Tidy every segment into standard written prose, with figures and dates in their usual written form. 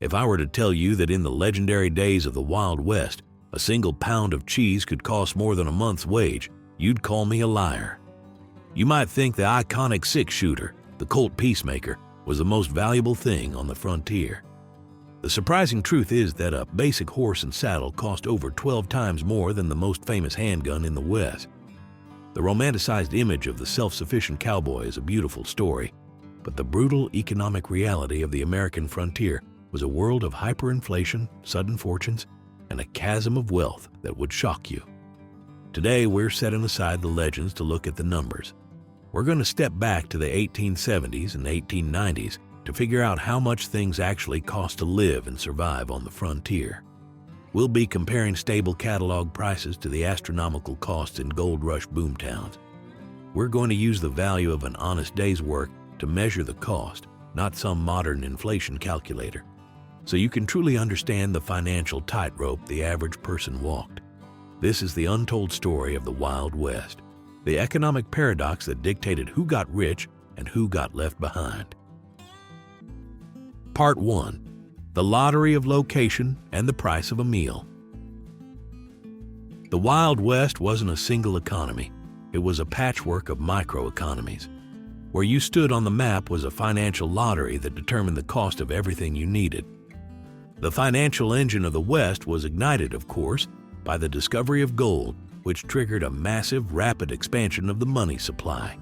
If I were to tell you that in the legendary days of the Wild West, a single pound of cheese could cost more than a month's wage, you'd call me a liar. You might think the iconic six-shooter, the Colt Peacemaker, was the most valuable thing on the frontier. The surprising truth is that a basic horse and saddle cost over 12 times more than the most famous handgun in the West. The romanticized image of the self-sufficient cowboy is a beautiful story, but the brutal economic reality of the American frontier was a world of hyperinflation, sudden fortunes, and a chasm of wealth that would shock you. Today, we're setting aside the legends to look at the numbers. We're going to step back to the 1870s and 1890s to figure out how much things actually cost to live and survive on the frontier. We'll be comparing stable catalog prices to the astronomical costs in gold rush boomtowns. We're going to use the value of an honest day's work to measure the cost, not some modern inflation calculator, so you can truly understand the financial tightrope the average person walked. This is the untold story of the Wild West, the economic paradox that dictated who got rich and who got left behind. Part 1. The Lottery of Location and the Price of a Meal. The Wild West wasn't a single economy. It was a patchwork of microeconomies. Where you stood on the map was a financial lottery that determined the cost of everything you needed. The financial engine of the West was ignited, of course, by the discovery of gold, which triggered a massive, rapid expansion of the money supply.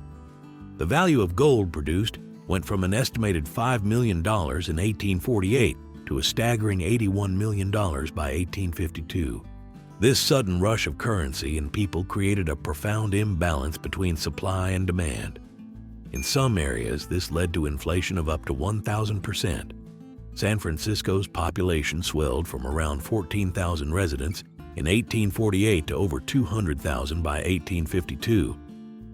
The value of gold produced went from an estimated $5 million in 1848 to a staggering $81 million by 1852. This sudden rush of currency and people created a profound imbalance between supply and demand. In some areas, this led to inflation of up to 1,000%. San Francisco's population swelled from around 14,000 residents in 1848 to over 200,000 by 1852.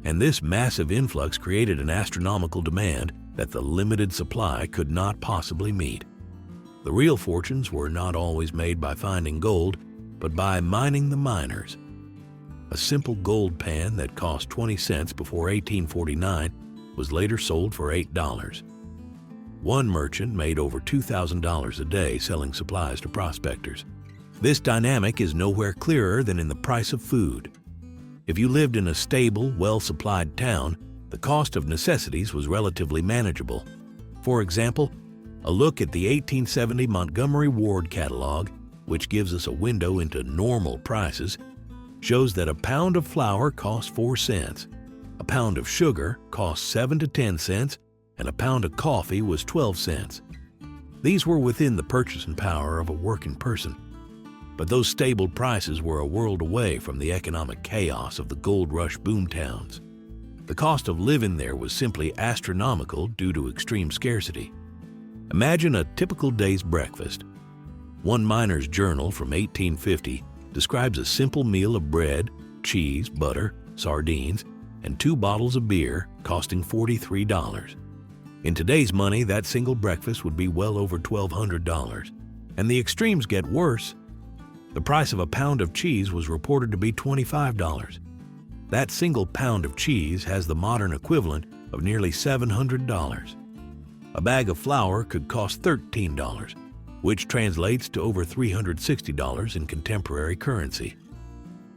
And this massive influx created an astronomical demand that the limited supply could not possibly meet. The real fortunes were not always made by finding gold, but by mining the miners. A simple gold pan that cost 20 cents before 1849 was later sold for $8. One merchant made over $2,000 a day selling supplies to prospectors. This dynamic is nowhere clearer than in the price of food. If you lived in a stable, well-supplied town, the cost of necessities was relatively manageable. For example, a look at the 1870 Montgomery Ward catalog, which gives us a window into normal prices, shows that a pound of flour cost 4 cents, a pound of sugar cost 7 to 10 cents, and a pound of coffee was 12 cents. These were within the purchasing power of a working person. But those stable prices were a world away from the economic chaos of the gold rush boomtowns. The cost of living there was simply astronomical due to extreme scarcity. Imagine a typical day's breakfast. One miner's journal from 1850 describes a simple meal of bread, cheese, butter, sardines, and 2 bottles of beer costing $43. In today's money, that single breakfast would be well over $1,200. And the extremes get worse. The price of a pound of cheese was reported to be $25. That single pound of cheese has the modern equivalent of nearly $700. A bag of flour could cost $13, which translates to over $360 in contemporary currency.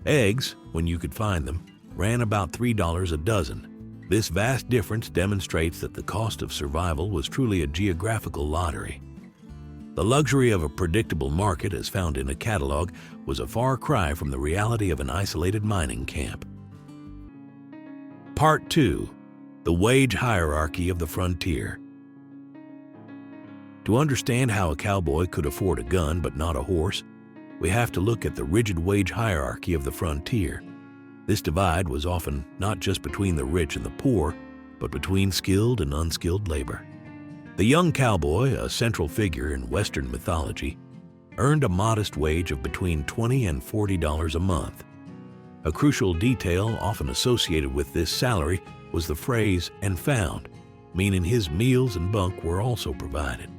Eggs, when you could find them, ran about $3 a dozen. This vast difference demonstrates that the cost of survival was truly a geographical lottery. The luxury of a predictable market, as found in a catalog, was a far cry from the reality of an isolated mining camp. Part 2. The Wage Hierarchy of the Frontier. To understand how a cowboy could afford a gun but not a horse, we have to look at the rigid wage hierarchy of the frontier. This divide was often not just between the rich and the poor, but between skilled and unskilled labor. The young cowboy, a central figure in Western mythology, earned a modest wage of between $20 and $40 a month. A crucial detail often associated with this salary was the phrase "and found," meaning his meals and bunk were also provided.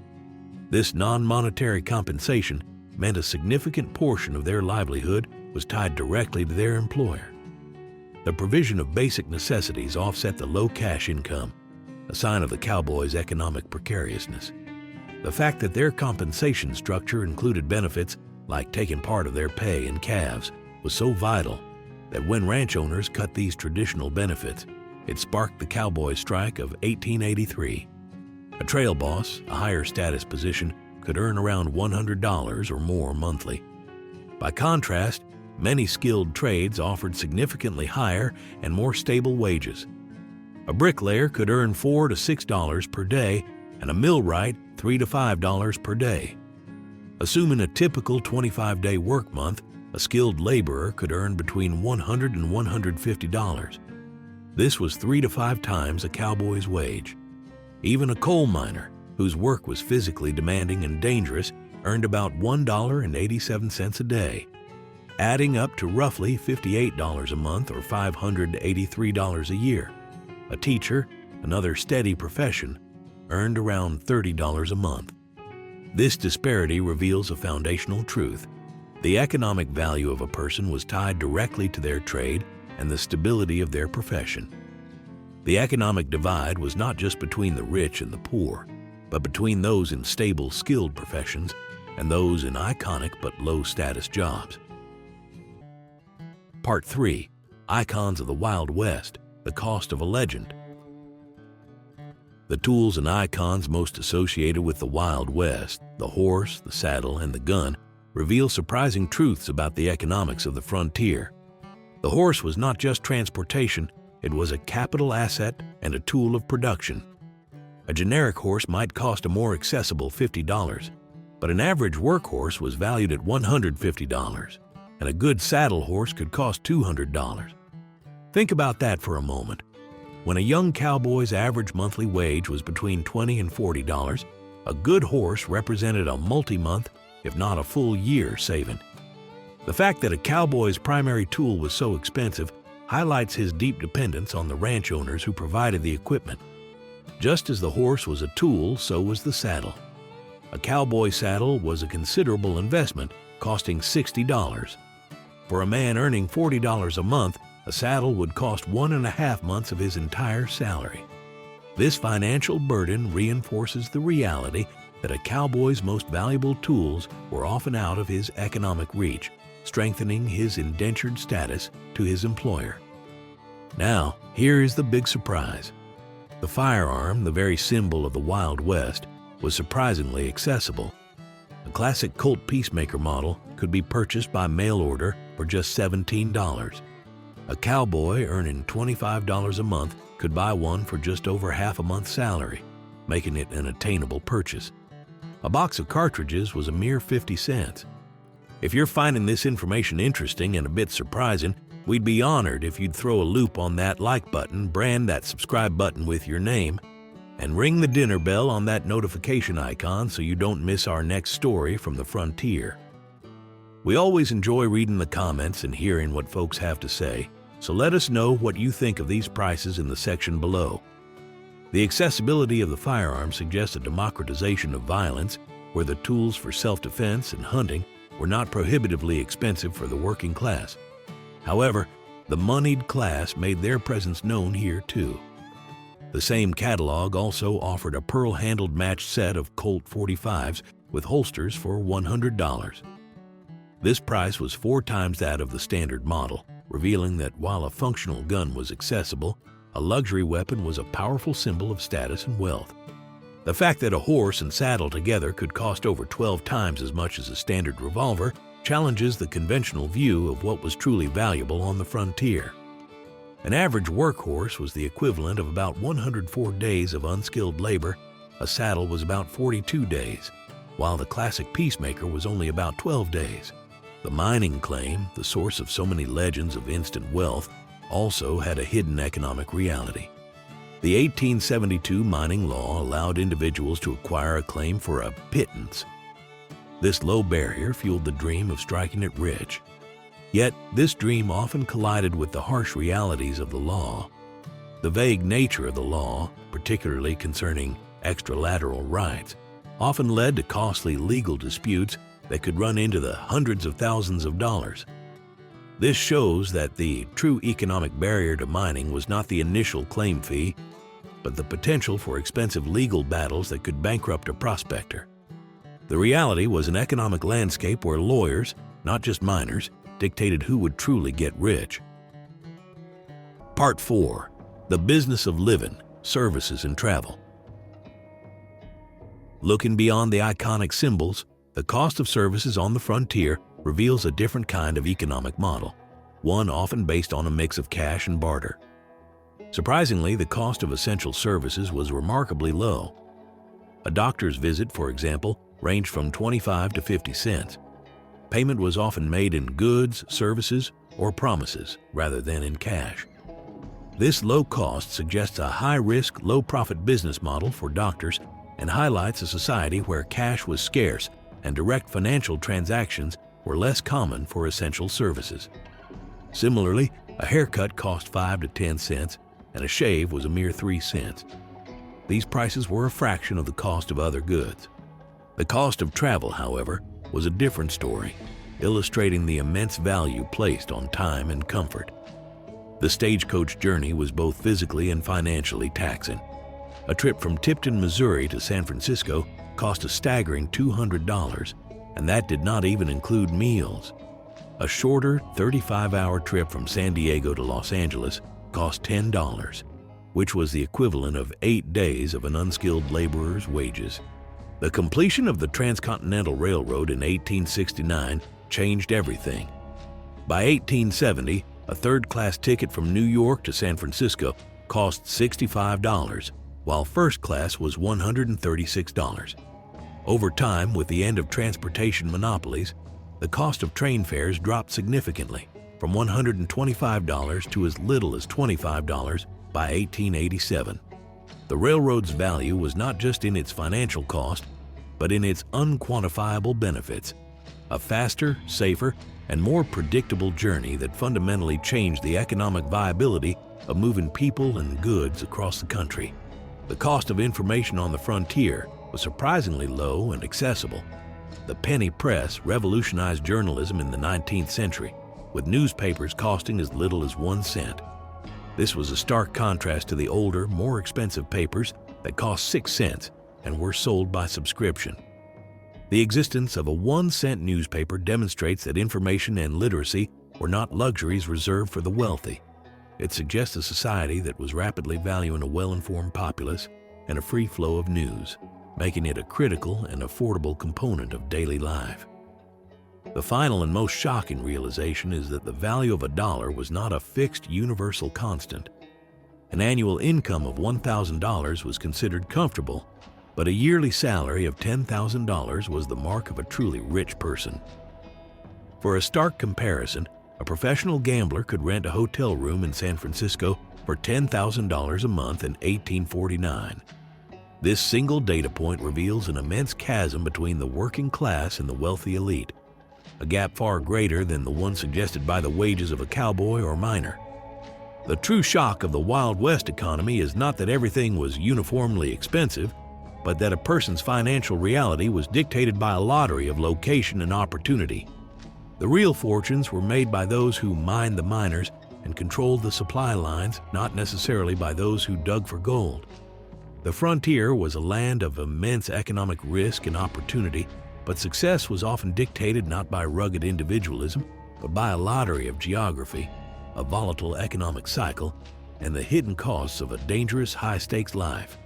This non-monetary compensation meant a significant portion of their livelihood was tied directly to their employer. The provision of basic necessities offset the low cash income, a sign of the cowboy's economic precariousness. The fact that their compensation structure included benefits like taking part of their pay in calves was so vital that when ranch owners cut these traditional benefits, it sparked the Cowboy Strike of 1883. A trail boss, a higher status position, could earn around $100 or more monthly. By contrast, many skilled trades offered significantly higher and more stable wages. A bricklayer could earn $4 to $6 per day, and a millwright $3 to $5 per day. Assuming a typical 25-day work month, a skilled laborer could earn between $100 and $150. This was 3 to 5 times a cowboy's wage. Even a coal miner, whose work was physically demanding and dangerous, earned about $1.87 a day, adding up to roughly $58 a month or $583 a year. A teacher, another steady profession, earned around $30 a month. This disparity reveals a foundational truth. The economic value of a person was tied directly to their trade and the stability of their profession. The economic divide was not just between the rich and the poor, but between those in stable, skilled professions and those in iconic but low-status jobs. Part 3. Icons of the Wild West, the cost of a legend. The tools and icons most associated with the Wild West, the horse, the saddle, and the gun, reveal surprising truths about the economics of the frontier. The horse was not just transportation, it was a capital asset and a tool of production. A generic horse might cost a more accessible $50, but an average workhorse was valued at $150, and a good saddle horse could cost $200. Think about that for a moment. When a young cowboy's average monthly wage was between $20 and $40, a good horse represented a multi-month, if not a full year, saving. The fact that a cowboy's primary tool was so expensive highlights his deep dependence on the ranch owners who provided the equipment. Just as the horse was a tool, so was the saddle. A cowboy saddle was a considerable investment, costing $60. For a man earning $40 a month, a saddle would cost 1.5 months of his entire salary. This financial burden reinforces the reality that a cowboy's most valuable tools were often out of his economic reach, strengthening his indentured status to his employer. Now, here is the big surprise. The firearm, the very symbol of the Wild West, was surprisingly accessible. A classic Colt Peacemaker model could be purchased by mail order for just $17. A cowboy earning $25 a month could buy one for just over half a month's salary, making it an attainable purchase. A box of cartridges was a mere 50 cents. If you're finding this information interesting and a bit surprising, we'd be honored if you'd throw a loop on that like button, brand that subscribe button with your name, and ring the dinner bell on that notification icon so you don't miss our next story from the frontier. We always enjoy reading the comments and hearing what folks have to say, so let us know what you think of these prices in the section below. The accessibility of the firearm suggests a democratization of violence, where the tools for self-defense and hunting were not prohibitively expensive for the working class. However, the moneyed class made their presence known here too. The same catalog also offered a pearl-handled matched set of Colt 45s with holsters for $100. This price was 4 times that of the standard model, revealing that while a functional gun was accessible, a luxury weapon was a powerful symbol of status and wealth. The fact that a horse and saddle together could cost over 12 times as much as a standard revolver challenges the conventional view of what was truly valuable on the frontier. An average workhorse was the equivalent of about 104 days of unskilled labor. A saddle was about 42 days, while the classic Peacemaker was only about 12 days. The mining claim, the source of so many legends of instant wealth, also had a hidden economic reality. The 1872 mining law allowed individuals to acquire a claim for a pittance. This low barrier fueled the dream of striking it rich. Yet, this dream often collided with the harsh realities of the law. The vague nature of the law, particularly concerning extralateral rights, often led to costly legal disputes that could run into the hundreds of thousands of dollars. This shows that the true economic barrier to mining was not the initial claim fee, but the potential for expensive legal battles that could bankrupt a prospector. The reality was an economic landscape where lawyers, not just miners, dictated who would truly get rich. Part 4. The business of living, services, and travel. Looking beyond the iconic symbols, the cost of services on the frontier reveals a different kind of economic model, one often based on a mix of cash and barter. Surprisingly, the cost of essential services was remarkably low. A doctor's visit, for example, ranged from 25 to 50 cents. Payment was often made in goods, services, or promises rather than in cash. This low cost suggests a high-risk, low-profit business model for doctors and highlights a society where cash was scarce and direct financial transactions were less common for essential services. Similarly, a haircut cost 5 to 10 cents and a shave was a mere 3 cents. These prices were a fraction of the cost of other goods. The cost of travel, however, was a different story, illustrating the immense value placed on time and comfort. The stagecoach journey was both physically and financially taxing. A trip from Tipton, Missouri to San Francisco cost a staggering $200, and that did not even include meals. A shorter 35-hour trip from San Diego to Los Angeles cost $10, which was the equivalent of 8 days of an unskilled laborer's wages. The completion of the Transcontinental Railroad in 1869 changed everything. By 1870, a third-class ticket from New York to San Francisco cost $65, while first class was $136. Over time, with the end of transportation monopolies, the cost of train fares dropped significantly, from $125 to as little as $25 by 1887. The railroad's value was not just in its financial cost, but in its unquantifiable benefits, a faster, safer, and more predictable journey that fundamentally changed the economic viability of moving people and goods across the country. The cost of information on the frontier was surprisingly low and accessible. The penny press revolutionized journalism in the 19th century, with newspapers costing as little as 1 cent. This was a stark contrast to the older, more expensive papers that cost 6 cents and were sold by subscription. The existence of a 1-cent newspaper demonstrates that information and literacy were not luxuries reserved for the wealthy. It suggests a society that was rapidly valuing a well-informed populace and a free flow of news, making it a critical and affordable component of daily life. The final and most shocking realization is that the value of a dollar was not a fixed universal constant. An annual income of $1,000 was considered comfortable, but a yearly salary of $10,000 was the mark of a truly rich person. For a stark comparison, a professional gambler could rent a hotel room in San Francisco for $10,000 a month in 1849. This single data point reveals an immense chasm between the working class and the wealthy elite, a gap far greater than the one suggested by the wages of a cowboy or miner. The true shock of the Wild West economy is not that everything was uniformly expensive, but that a person's financial reality was dictated by a lottery of location and opportunity. The real fortunes were made by those who mined the miners and controlled the supply lines, not necessarily by those who dug for gold. The frontier was a land of immense economic risk and opportunity, but success was often dictated not by rugged individualism, but by a lottery of geography, a volatile economic cycle, and the hidden costs of a dangerous, high-stakes life.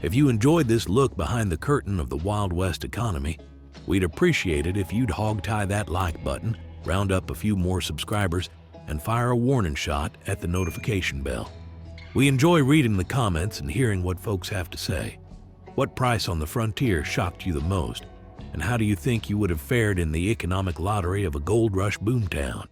If you enjoyed this look behind the curtain of the Wild West economy, we'd appreciate it if you'd hog-tie that like button, round up a few more subscribers, and fire a warning shot at the notification bell. We enjoy reading the comments and hearing what folks have to say. What price on the frontier shocked you the most? And how do you think you would have fared in the economic lottery of a gold rush boomtown?